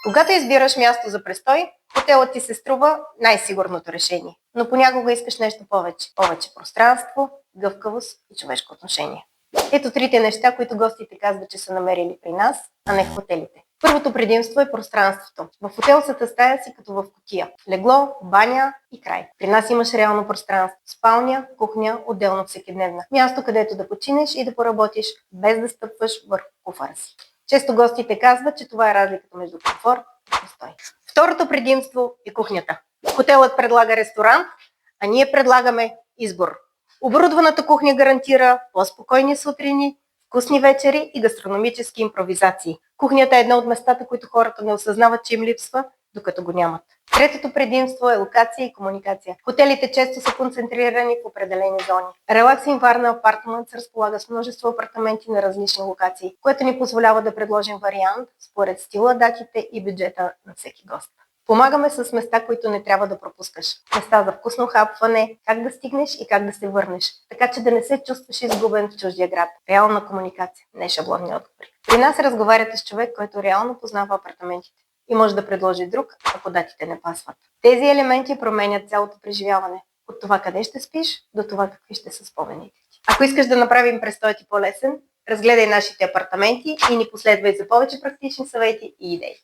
Когато избираш място за престой, хотелът ти се струва най-сигурното решение. Но понякога искаш нещо повече. Повече пространство, гъвкавост и човешко отношение. Ето трите неща, които гостите казват, че са намерили при нас, а не в хотелите. Първото предимство е пространството. В хотелската стая си като в кутия. Легло, баня и край. При нас имаш реално пространство. Спалня, кухня, отделно всекидневна. Място, където да починеш и да поработиш, без да стъпваш върху куфара си. Често гостите казват, че това е разликата между комфорт и престой. Второто предимство е кухнята. Хотелът предлага ресторант, а ние предлагаме избор. Оборудваната кухня гарантира по-спокойни сутрини, вкусни вечери и гастрономически импровизации. Кухнята е едно от местата, които хората не осъзнават, че им липсва, докато го нямат. Третото предимство е локация и комуникация. Хотелите често са концентрирани в определени зони. Relaxing Varna Apartments се разполага с множество апартаменти на различни локации, което ни позволява да предложим вариант според стила, датите и бюджета на всеки гост. Помагаме с места, които не трябва да пропускаш. Места за вкусно хапване, как да стигнеш и как да се върнеш. Така че да не се чувстваш изгубен в чуждия град. Реална комуникация, не шаблонни отговори. При нас разговаряте с човек, който реално познава апартаментите и може да предложи друг, ако датите не пасват. Тези елементи променят цялото преживяване. От това къде ще спиш, до това какви ще са спомените ти. Ако искаш да направим престоя ти по-лесен, разгледай нашите апартаменти и ни последвай за повече практични съвети и идеи.